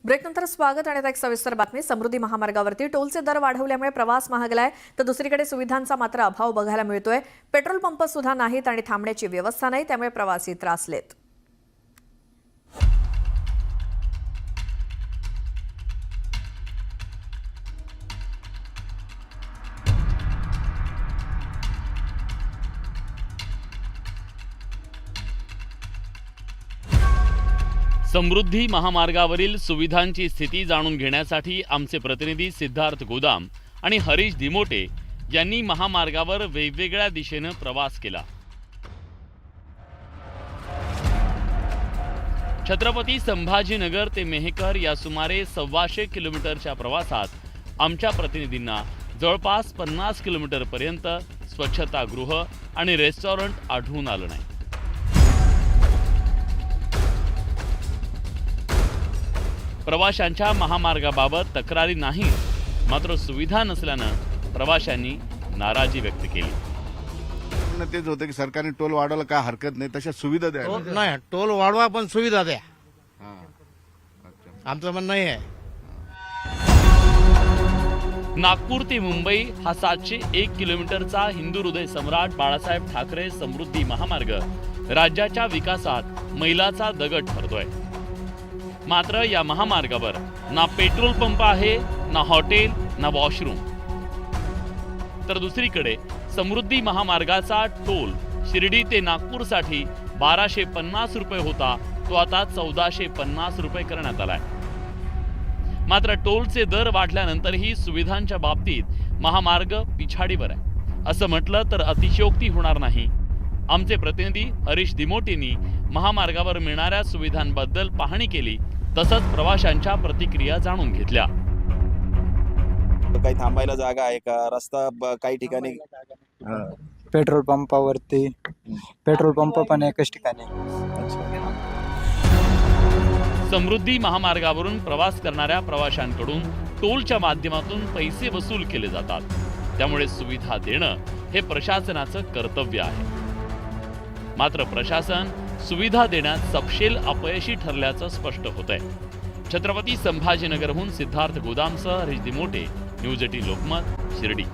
ब्रेकनंतर स्वागत आणि आता एक सविस्तर बातमी। समृद्धी महामार्गावरती टोलचे दर वाढवल्यामुळे प्रवास महागलाय, तर दुसरीकडे सुविधांचा मात्र अभाव बघायला मिळतोय। पेट्रोल पंप सुद्धा नाहीत आणि थांबण्याची व्यवस्था नाही, त्यामुळे प्रवासी त्रासलेत। समृद्धी महामार्गावरील सुविधांची स्थिती जाणून घेण्यासाठी आमचे प्रतिनिधी सिद्धार्थ गोदाम आणि हरीश दिमोटे यांनी महामार्गावर वेगवेगळ्या दिशेने प्रवास केला। छत्रपती संभाजीनगर ते मेहकर या सुमारे 125 किलोमीटरच्या प्रवासात आमच्या प्रतिनिधींना जवळपास 50 किलोमीटरपर्यंत स्वच्छतागृह आणि रेस्टॉरंट आढळून आलं नाही। प्रवाशांच्या महामार्गाबाबत तक्रारी नाही, मात्र सुविधा नसल्यानं प्रवाशांनी नाराजी व्यक्त केली। तेच होतं की सरकारने टोल वाढवला काय हरकत नाही, तशा सुविधा द्या। नाही, टोल वाढवा पण सुविधा द्या, आमचं म्हणणं आहे। नागपूर ते मुंबई हा 701 किलोमीटरचा हिंदू हृदय सम्राट बाळासाहेब ठाकरे समृद्धी महामार्ग राज्याच्या विकासात मैलाचा दगड ठरतोय। मात्र या महामार्गावर ना पेट्रोल पंप आहे, ना हॉटेल, ना वॉशरूम। तर दुसरीकडे समृद्धी महामार्गाचा टोल शिर्डी ते नागपूरसाठी 1250 रुपये होता, तो आता 1450 रुपये करण्यात आलाय। मात्र टोलचे दर वाढल्यानंतरही सुविधांच्या बाबतीत महामार्ग पिछाडीवर आहे असं म्हटलं तर अतिशयोक्ती होणार नाही। आमचे प्रतिनिधी हरीश दिमोटेंनी महामार्गावर मिळणाऱ्या सुविधांबद्दल पाहणी केली, तसंच प्रवाशांच्या प्रतिक्रिया जाणून घेतल्या। काही थांबायला जागा आहे का? रस्ता काही ठिकाणी पेट्रोल पंपावरती पेट्रोल पंप पण एकच ठिकाणी। समृद्धी महामार्गावरून प्रवास करणाऱ्या प्रवाशांकडून टोलच्या माध्यमातून पैसे वसूल केले जातात, त्यामुळे सुविधा देणं हे प्रशासनाचं कर्तव्य आहे। मात्र प्रशासन सुविधा देण्यात सपशेल अपयशी ठरल्याचं स्पष्ट होतंय। छत्रपती संभाजीनगरहून सिद्धार्थ गोदामसह हरीश दिमोटे, न्यूज 18 लोकमत, शिर्डी।